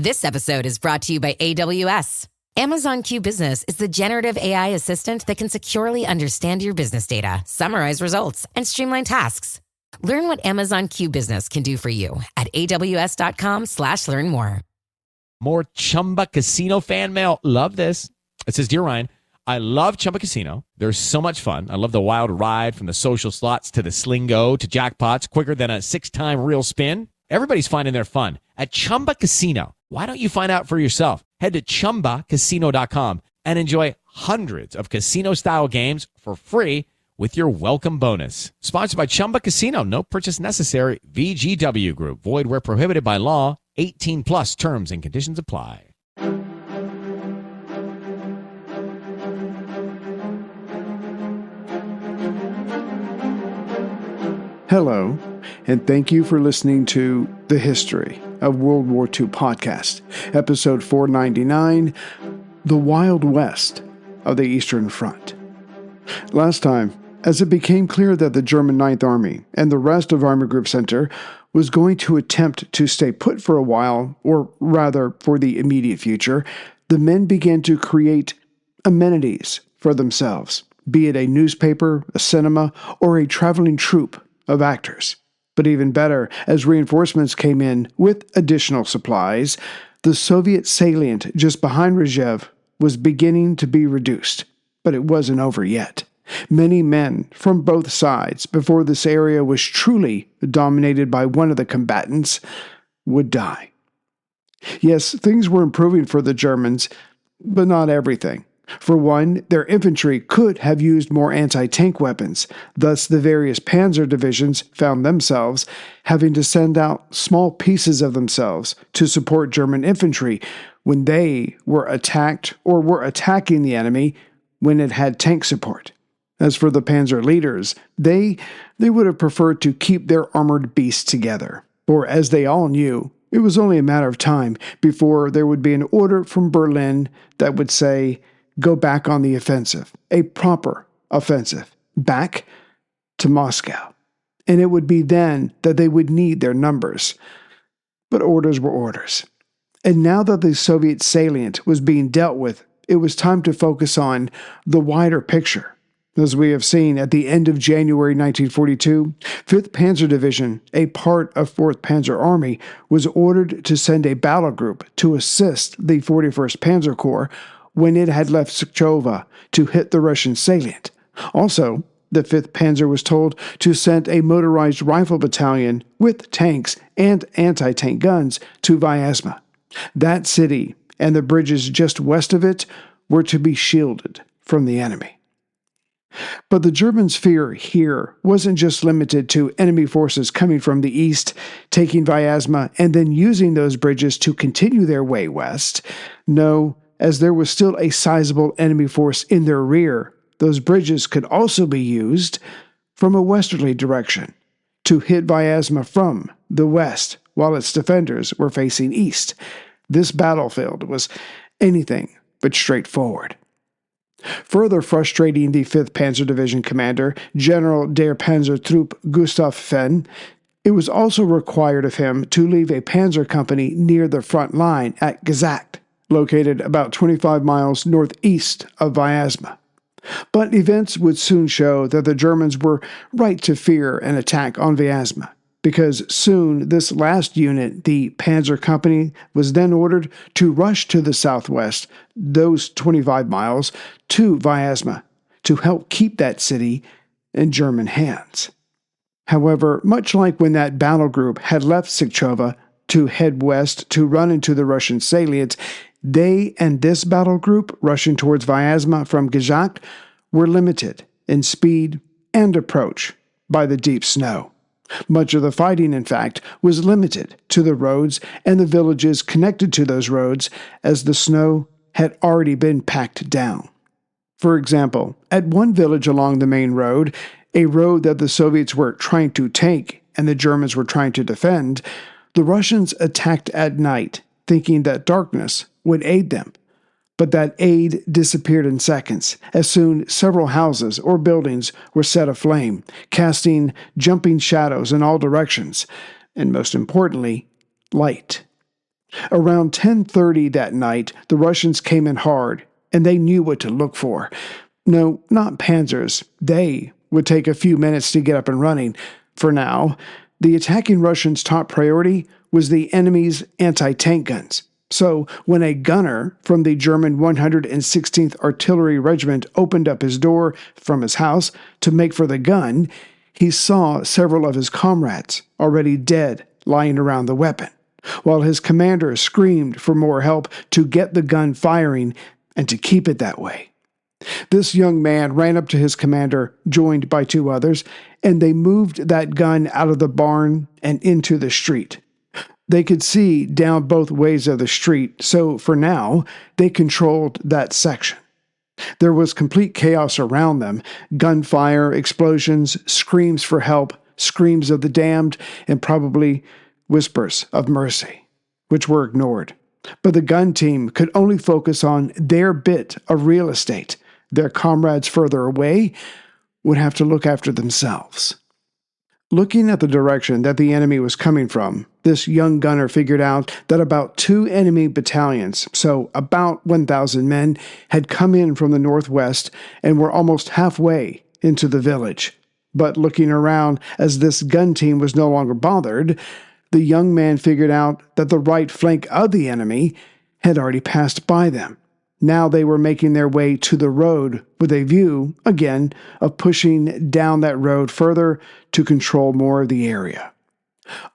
This episode is brought to you by AWS. Amazon Q Business is the generative AI assistant that can securely understand your business data, summarize results, and streamline tasks. Learn what Amazon Q Business can do for you at aws.com/learn more. More Chumba Casino fan mail. Love this. It says, Dear Ryan, I love Chumba Casino. There's so much fun. I love the wild ride from the social slots to the slingo to jackpots quicker than a 6-time real spin. Everybody's finding their fun at Chumba Casino. Why don't you find out for yourself? Head to ChumbaCasino.com and enjoy hundreds of casino-style games for free with your welcome bonus. Sponsored by Chumba Casino. No purchase necessary. VGW Group. Void where prohibited by law. 18 plus terms and conditions apply. Hello, and thank you for listening to The History of World War II podcast, episode 499, The Wild West of the Eastern Front. Last time, as it became clear that the German Ninth Army and the rest of Army Group Center was going to attempt to stay put for a while, or rather for the immediate future, the men began to create amenities for themselves, be it a newspaper, a cinema, or a traveling troupe of actors. But even better, as reinforcements came in with additional supplies, the Soviet salient just behind Rzhev was beginning to be reduced. But it wasn't over yet. Many men from both sides, before this area was truly dominated by one of the combatants, would die. Yes, things were improving for the Germans, but not everything. For one, their infantry could have used more anti-tank weapons. Thus, the various panzer divisions found themselves having to send out small pieces of themselves to support German infantry when they were attacked or were attacking the enemy when it had tank support. As for the panzer leaders, they would have preferred to keep their armored beasts together. For as they all knew, it was only a matter of time before there would be an order from Berlin that would say, go back on the offensive, a proper offensive, back to Moscow. And it would be then that they would need their numbers. But orders were orders. And now that the Soviet salient was being dealt with, it was time to focus on the wider picture. As we have seen at the end of January 1942, 5th Panzer Division, a part of 4th Panzer Army, was ordered to send a battle group to assist the 41st Panzer Corps when it had left Sukhchova to hit the Russian salient. Also, the 5th Panzer was told to send a motorized rifle battalion with tanks and anti-tank guns to Vyazma. That city and the bridges just west of it were to be shielded from the enemy. But the Germans' fear here wasn't just limited to enemy forces coming from the east, taking Vyazma, and then using those bridges to continue their way west. No, as there was still a sizable enemy force in their rear, those bridges could also be used from a westerly direction to hit Vyazma from the west while its defenders were facing east. This battlefield was anything but straightforward. Further frustrating the 5th Panzer Division commander, General der Panzertruppe Gustav Fenn, it was also required of him to leave a panzer company near the front line at Gazakt, located about 25 miles northeast of Vyazma. But events would soon show that the Germans were right to fear an attack on Vyazma, because soon this last unit, the Panzer Company, was then ordered to rush to the southwest, those 25 miles, to Vyazma, to help keep that city in German hands. However, much like when that battle group had left Sukhchova to head west to run into the Russian salient, they and this battle group rushing towards Vyazma from Gazakt were limited in speed and approach by the deep snow. Much of the fighting, in fact, was limited to the roads and the villages connected to those roads, as the snow had already been packed down. For example, at one village along the main road, a road that the Soviets were trying to take and the Germans were trying to defend, the Russians attacked at night, thinking that darkness would aid them. But that aid disappeared in seconds, as soon several houses or buildings were set aflame, casting jumping shadows in all directions, and most importantly, light. Around 10:30 that night, the Russians came in hard, and they knew what to look for. No, not panzers. They would take a few minutes to get up and running. For now, the attacking Russians' top priority was the enemy's anti-tank guns. So, when a gunner from the German 116th Artillery Regiment opened up his door from his house to make for the gun, he saw several of his comrades already dead lying around the weapon, while his commander screamed for more help to get the gun firing and to keep it that way. This young man ran up to his commander, joined by two others, and they moved that gun out of the barn and into the street. They could see down both ways of the street, so for now, they controlled that section. There was complete chaos around them: gunfire, explosions, screams for help, screams of the damned, and probably whispers of mercy, which were ignored. But the gun team could only focus on their bit of real estate. Their comrades further away would have to look after themselves. Looking at the direction that the enemy was coming from, this young gunner figured out that about 2 enemy battalions, so about 1,000 men, had come in from the northwest and were almost halfway into the village. But looking around as this gun team was no longer bothered, the young man figured out that the right flank of the enemy had already passed by them. Now they were making their way to the road with a view, again, of pushing down that road further to control more of the area.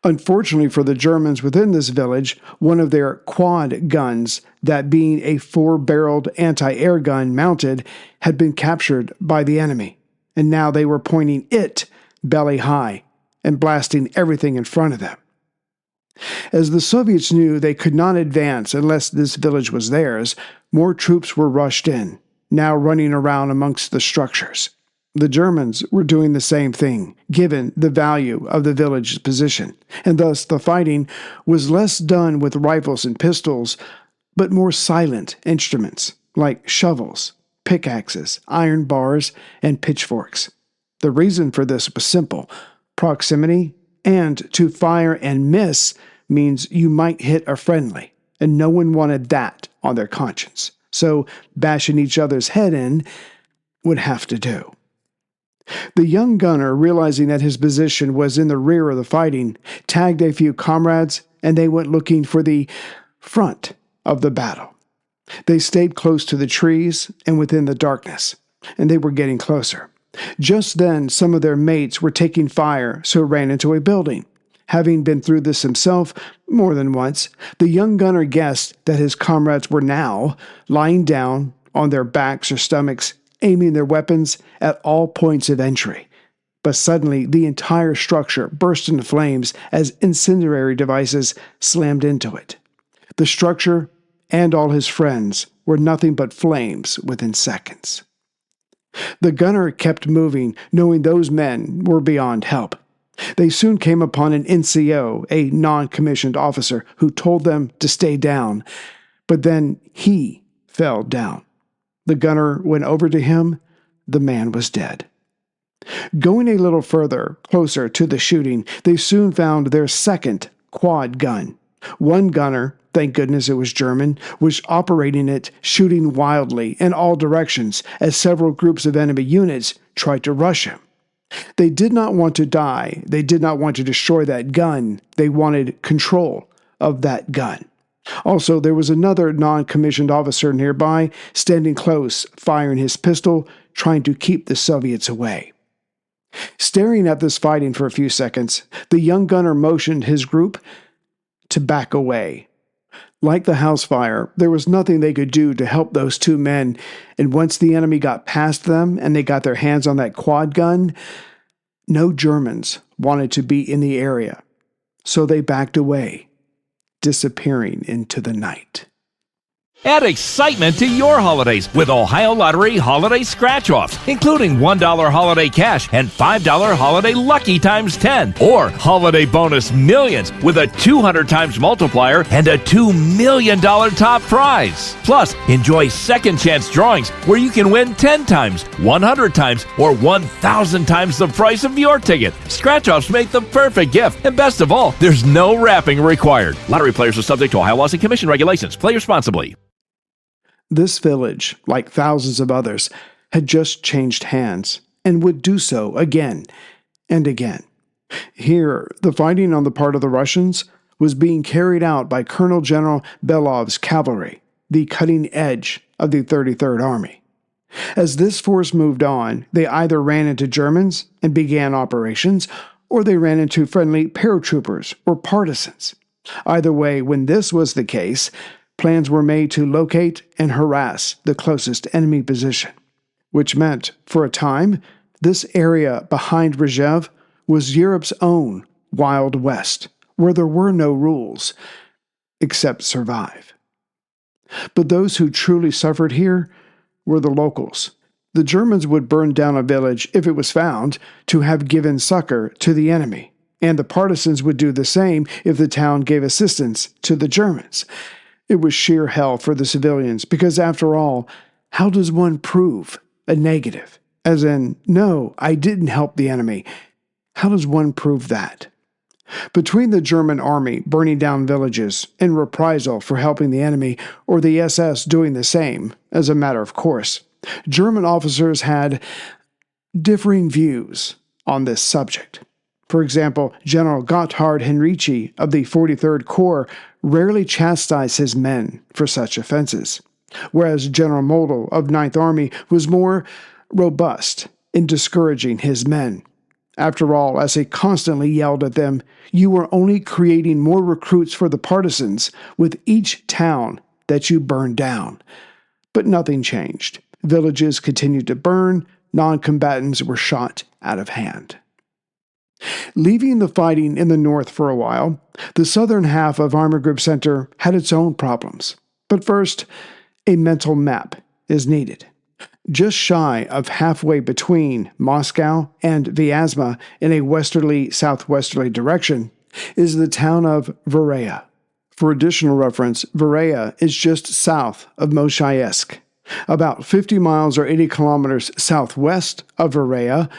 Unfortunately for the Germans within this village, one of their quad guns, that being a 4-barreled anti-air gun mounted, had been captured by the enemy, and now they were pointing it belly high and blasting everything in front of them. As the Soviets knew they could not advance unless this village was theirs, more troops were rushed in, now running around amongst the structures. The Germans were doing the same thing, given the value of the village's position, and thus the fighting was less done with rifles and pistols, but more silent instruments, like shovels, pickaxes, iron bars, and pitchforks. The reason for this was simple: proximity, and to fire and miss means you might hit a friendly, and no one wanted that on their conscience. So bashing each other's head in would have to do. The young gunner, realizing that his position was in the rear of the fighting, tagged a few comrades, and they went looking for the front of the battle. They stayed close to the trees and within the darkness, and they were getting closer. Just then, some of their mates were taking fire, so ran into a building. Having been through this himself more than once, the young gunner guessed that his comrades were now lying down on their backs or stomachs, aiming their weapons at all points of entry. But suddenly, the entire structure burst into flames as incendiary devices slammed into it. The structure and all his friends were nothing but flames within seconds. The gunner kept moving, knowing those men were beyond help. They soon came upon an NCO, a non-commissioned officer, who told them to stay down, but then he fell down. The gunner went over to him. The man was dead. Going a little further, closer to the shooting, they soon found their second quad gun. One gunner, thank goodness it was German, was operating it, shooting wildly in all directions as several groups of enemy units tried to rush him. They did not want to die. They did not want to destroy that gun. They wanted control of that gun. Also, there was another non-commissioned officer nearby, standing close, firing his pistol, trying to keep the Soviets away. Staring at this fighting for a few seconds, the young gunner motioned his group to back away. Like the house fire, there was nothing they could do to help those 2 men, and once the enemy got past them and they got their hands on that quad gun, no Germans wanted to be in the area, so they backed away, disappearing into the night. Add excitement to your holidays with Ohio Lottery Holiday Scratch-Offs, including $1 holiday cash and $5 holiday lucky times 10, or holiday bonus millions with a 200 times multiplier and a $2 million top prize. Plus, enjoy second chance drawings where you can win 10 times, 100 times, or 1,000 times the price of your ticket. Scratch-offs make the perfect gift, and best of all, there's no wrapping required. Lottery players are subject to Ohio laws and commission regulations. Play responsibly. This village, like thousands of others, had just changed hands and would do so again and again. Here, the fighting on the part of the Russians was being carried out by Colonel General Belov's cavalry, the cutting edge of the 33rd Army. As this force moved on, they either ran into Germans and began operations, or they ran into friendly paratroopers or partisans. Either way, when this was the case, plans were made to locate and harass the closest enemy position, which meant, for a time, this area behind Rzhev was Europe's own Wild West, where there were no rules, except survive. But those who truly suffered here were the locals. The Germans would burn down a village if it was found to have given succor to the enemy, and the partisans would do the same if the town gave assistance to the Germans. It was sheer hell for the civilians because, after all, how does one prove a negative? As in, no, I didn't help the enemy. How does one prove that? Between the German army burning down villages in reprisal for helping the enemy, or the SS doing the same, as a matter of course, German officers had differing views on this subject. For example, General Gotthard Henrici of the 43rd Corps rarely chastised his men for such offenses, whereas General Model of 9th Army was more robust in discouraging his men. After all, as he constantly yelled at them, you were only creating more recruits for the partisans with each town that you burned down. But nothing changed. Villages continued to burn, non-combatants were shot out of hand. Leaving the fighting in the north for a while, the southern half of Army Group Center had its own problems. But first, a mental map is needed. Just shy of halfway between Moscow and Vyazma in a westerly-southwesterly direction is the town of Vereya. For additional reference, Vereya is just south of Moshayesk. About 50 miles or 80 kilometers southwest of Vereya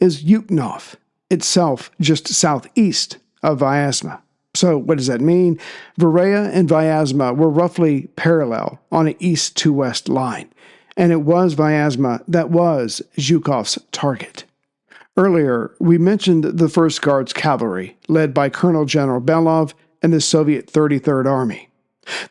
is Yuknov, itself just southeast of Vyazma. So what does that mean? Vereya and Vyazma were roughly parallel on an east to west line, and it was Vyazma that was Zhukov's target. Earlier, we mentioned the 1st Guards Cavalry, led by Colonel General Belov and the Soviet 33rd Army.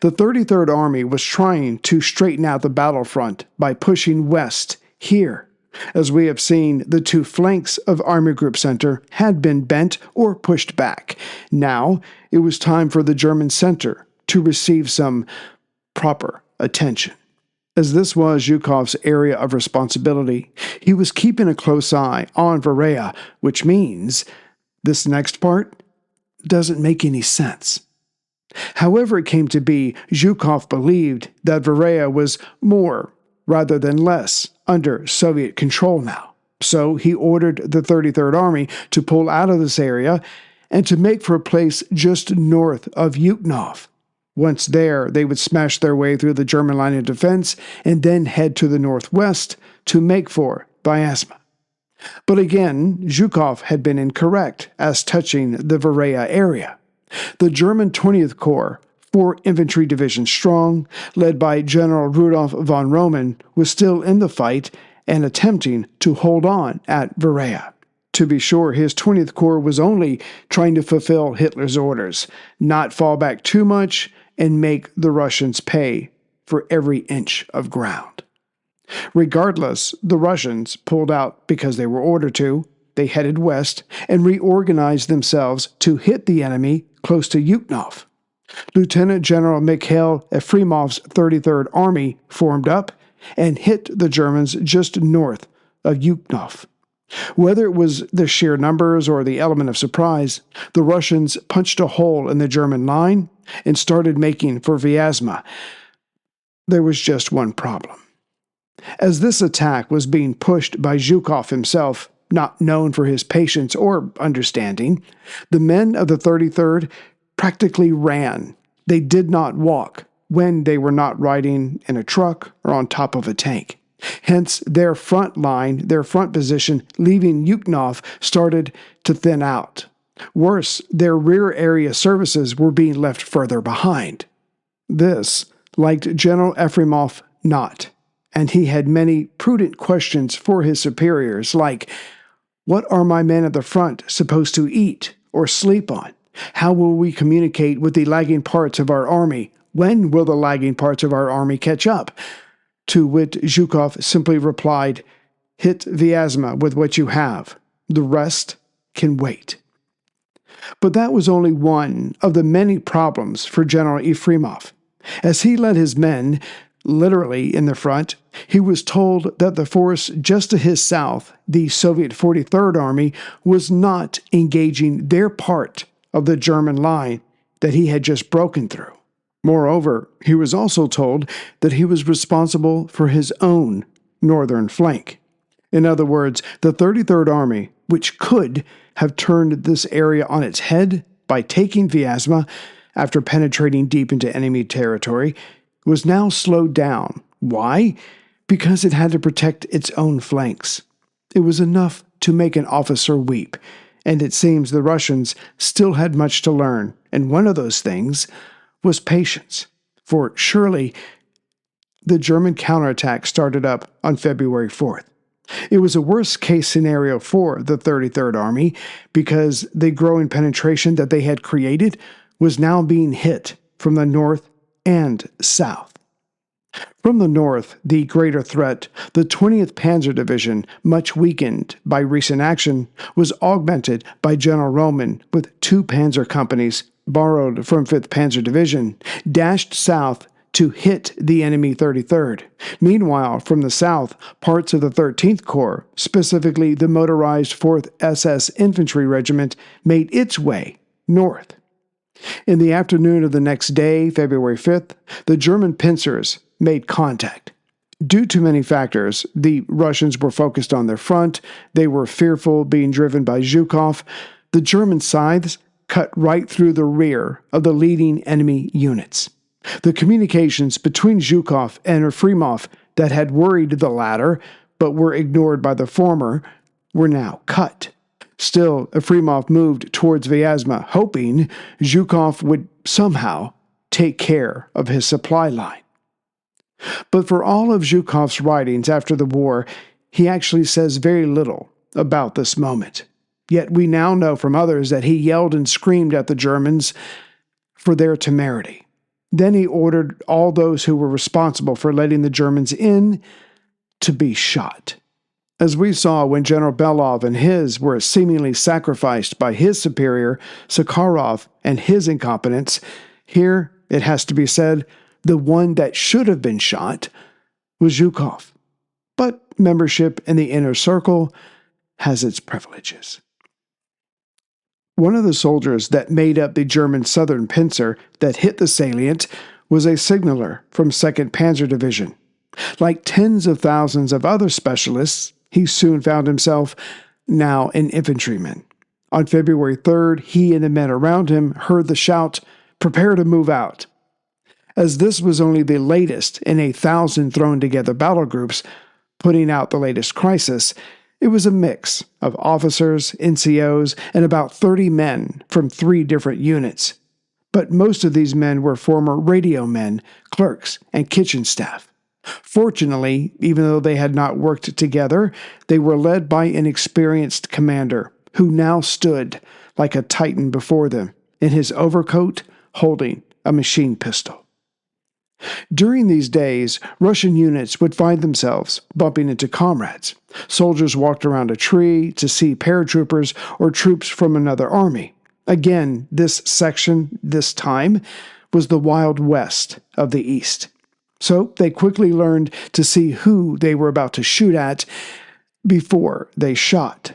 The 33rd Army was trying to straighten out the battlefront by pushing west here. As we have seen, the two flanks of Army Group Center had been bent or pushed back. Now, it was time for the German center to receive some proper attention. As this was Zhukov's area of responsibility, he was keeping a close eye on Vereya, which means this next part doesn't make any sense. However it came to be, Zhukov believed that Vereya was more rather than less under Soviet control now. So he ordered the 33rd Army to pull out of this area and to make for a place just north of Yuknov. Once there, they would smash their way through the German line of defense and then head to the northwest to make for Vyazma. But again, Zhukov had been incorrect as touching the Vereya area. The German 20th Corps, 4 infantry divisions strong, led by General Rudolf von Roman, was still in the fight and attempting to hold on at Vereya. To be sure, his 20th Corps was only trying to fulfill Hitler's orders, not fall back too much and make the Russians pay for every inch of ground. Regardless, the Russians pulled out because they were ordered to. They headed west and reorganized themselves to hit the enemy close to Yuknov. Lieutenant General Mikhail Efremov's 33rd Army formed up and hit the Germans just north of Yuknov. Whether it was the sheer numbers or the element of surprise, the Russians punched a hole in the German line and started making for Vyazma. there was just one problem. As this attack was being pushed by Zhukov himself, not known for his patience or understanding, the men of the 33rd practically ran. They did not walk when they were not riding in a truck or on top of a tank. Hence, their front line, their front position, leaving Yukhnov, started to thin out. Worse, their rear area services were being left further behind. This liked General Efremov not, and he had many prudent questions for his superiors, like, what are my men at the front supposed to eat or sleep on? How will we communicate with the lagging parts of our army? When will the lagging parts of our army catch up? To which Zhukov simply replied, hit Vyazma with what you have. The rest can wait. But that was only one of the many problems for General Efremov. As he led his men, literally in the front, he was told that the force just to his south, the Soviet 43rd Army, was not engaging their part of the German line that he had just broken through. Moreover, he was also told that he was responsible for his own northern flank. In other words, the 33rd Army, which could have turned this area on its head by taking Vyazma after penetrating deep into enemy territory, was now slowed down. Why? Because it had to protect its own flanks. It was enough to make an officer weep, and it seems the Russians still had much to learn, and one of those things was patience. For surely the German counterattack started up on February 4th. It was a worst-case scenario for the 33rd Army because the growing penetration that they had created was now being hit from the north and south. From the north, the greater threat, the 20th Panzer Division, much weakened by recent action, was augmented by General Roman with 2 panzer companies borrowed from 5th Panzer Division, dashed south to hit the enemy 33rd. Meanwhile, from the south, parts of the 13th Corps, specifically the motorized 4th SS Infantry Regiment, made its way north. In the afternoon of the next day, February 5th, the German pincers made contact. Due to many factors, the Russians were focused on their front, they were fearful being driven by Zhukov. The German scythes cut right through the rear of the leading enemy units. The communications between Zhukov and Efremov that had worried the latter, but were ignored by the former, were now cut. Still, Efremov moved towards Vyazma, hoping Zhukov would somehow take care of his supply line. But for all of Zhukov's writings after the war, he actually says very little about this moment. Yet we now know from others that he yelled and screamed at the Germans for their temerity. Then he ordered all those who were responsible for letting the Germans in to be shot. As we saw when General Belov and his were seemingly sacrificed by his superior, Sakharov, and his incompetence, here, it has to be said, the one that should have been shot was Zhukov. But membership in the inner circle has its privileges. One of the soldiers that made up the German southern pincer that hit the salient was a signaller from 2nd Panzer Division. Like tens of thousands of other specialists, he soon found himself now an infantryman. On February 3rd, he and the men around him heard the shout, "Prepare to move out." As this was only the latest in 1,000 thrown-together battle groups putting out the latest crisis, it was a mix of officers, NCOs, and about 30 men from 3 different units. But most of these men were former radio men, clerks, and kitchen staff. Fortunately, even though they had not worked together, they were led by an experienced commander who now stood like a titan before them, in his overcoat holding a machine pistol. During these days, Russian units would find themselves bumping into comrades. Soldiers walked around a tree to see paratroopers or troops from another army. Again, this section, this time, was the Wild West of the East. So they quickly learned to see who they were about to shoot at before they shot.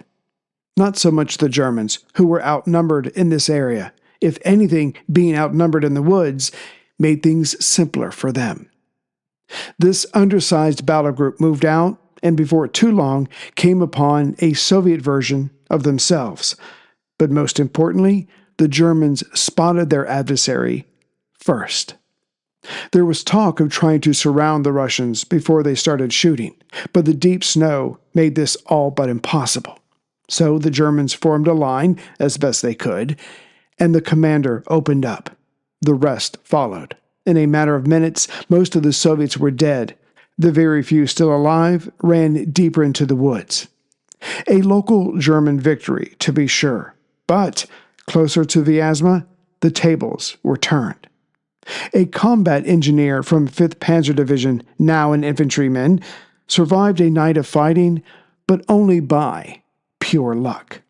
Not so much the Germans, who were outnumbered in this area. If anything, being outnumbered in the woods made things simpler for them. This undersized battle group moved out, and before too long came upon a Soviet version of themselves. But most importantly, the Germans spotted their adversary first. There was talk of trying to surround the Russians before they started shooting, but the deep snow made this all but impossible. So the Germans formed a line as best they could, and the commander opened up. The rest followed. In a matter of minutes, most of the Soviets were dead. The very few still alive ran deeper into the woods. A local German victory, to be sure, but closer to Vyazma, the tables were turned. A combat engineer from 5th Panzer Division, now an infantryman, survived a night of fighting, but only by pure luck.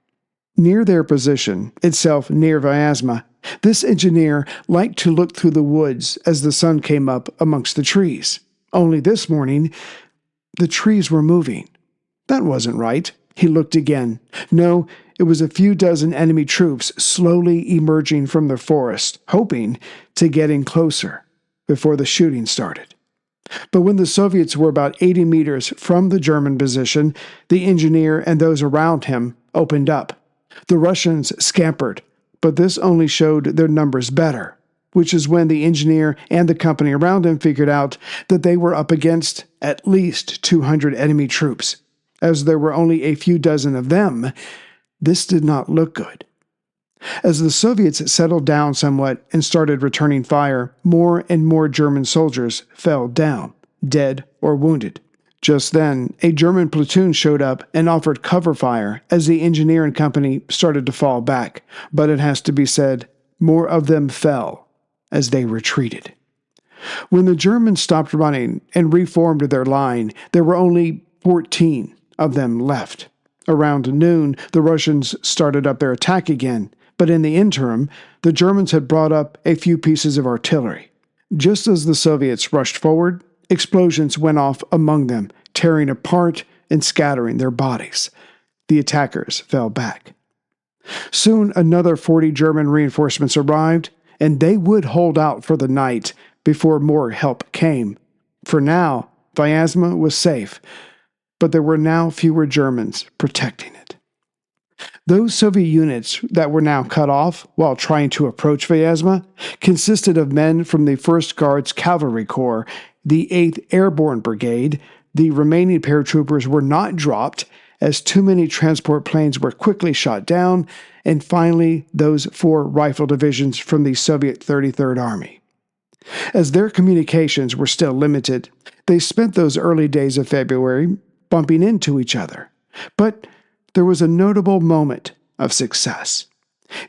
Near their position, itself near Vyazma, this engineer liked to look through the woods as the sun came up amongst the trees. Only this morning, the trees were moving. That wasn't right. He looked again. No, it was a few dozen enemy troops slowly emerging from the forest, hoping to get in closer before the shooting started. But when the Soviets were about 80 meters from the German position, the engineer and those around him opened up. The Russians scampered, but this only showed their numbers better, which is when the engineer and the company around him figured out that they were up against at least 200 enemy troops. As there were only a few dozen of them, this did not look good. As the Soviets settled down somewhat and started returning fire, more and more German soldiers fell down, dead or wounded. Just then, a German platoon showed up and offered cover fire as the engineer and company started to fall back, but it has to be said, more of them fell as they retreated. When the Germans stopped running and reformed their line, there were only 14 of them left. Around noon, the Russians started up their attack again, but in the interim, the Germans had brought up a few pieces of artillery. Just as the Soviets rushed forward, explosions went off among them, tearing apart and scattering their bodies. The attackers fell back. Soon another 40 German reinforcements arrived, and they would hold out for the night before more help came. For now, Vyazma was safe, but there were now fewer Germans protecting it. Those Soviet units that were now cut off while trying to approach Vyazma consisted of men from the 1st Guards Cavalry Corps, the 8th Airborne Brigade. The remaining paratroopers were not dropped, as too many transport planes were quickly shot down, and finally those 4 rifle divisions from the Soviet 33rd Army. As their communications were still limited, they spent those early days of February bumping into each other. But there was a notable moment of success.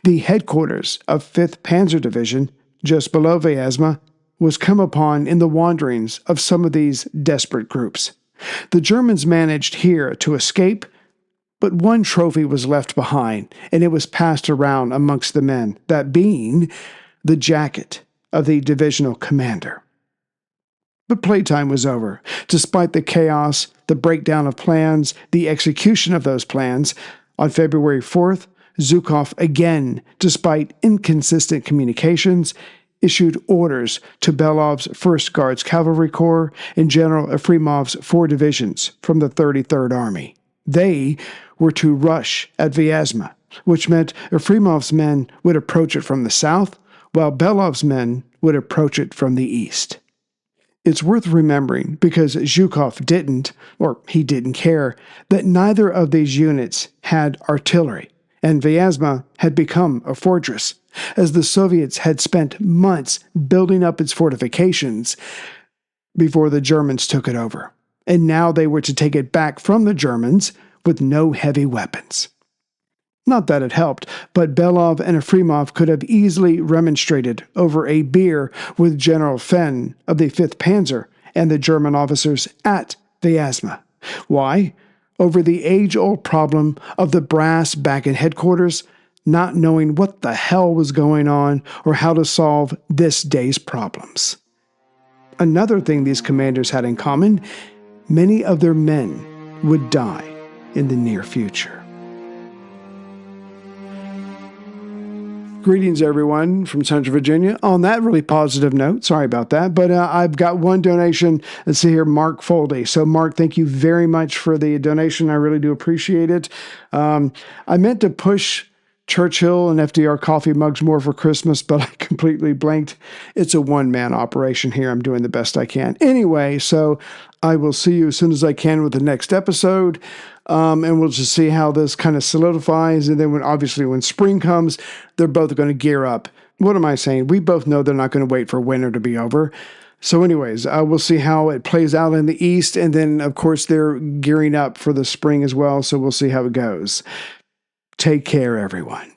The headquarters of 5th Panzer Division, just below Vyazma, was come upon in the wanderings of some of these desperate groups. The Germans managed here to escape, but one trophy was left behind, and it was passed around amongst the men, that being the jacket of the divisional commander. But playtime was over. Despite the chaos, the breakdown of plans, the execution of those plans, on February 4th, Zhukov again, despite inconsistent communications, issued orders to Belov's 1st Guards Cavalry Corps and General Efremov's 4 divisions from the 33rd Army. They were to rush at Vyazma, which meant Efremov's men would approach it from the south, while Belov's men would approach it from the east. It's worth remembering, because Zhukov didn't, or he didn't care, that neither of these units had artillery, and Vyazma had become a fortress, as the Soviets had spent months building up its fortifications before the Germans took it over, and now they were to take it back from the Germans with no heavy weapons. Not that it helped, but Belov and Efremov could have easily remonstrated over a beer with General Fenn of the 5th Panzer and the German officers at Vyazma. Why? Over the age-old problem of the brass back at headquarters not knowing what the hell was going on or how to solve this day's problems. Another thing these commanders had in common, many of their men would die in the near future. Greetings, everyone, from Central Virginia. On that really positive note, sorry about that, but I've got one donation. Let's see here, Mark Foldy. So, Mark, thank you very much for the donation. I really do appreciate it. I meant to push Churchill and FDR coffee mugs more for Christmas, but I completely blanked. It's a one-man operation here. I'm doing the best I can. Anyway, so I will see you as soon as I can with the next episode. And we'll just see how this kind of solidifies. And then when spring comes, they're both going to gear up. What am I saying? We both know they're not going to wait for winter to be over. So anyways, we'll see how it plays out in the East. And then, of course, they're gearing up for the spring as well. So we'll see how it goes. Take care, everyone.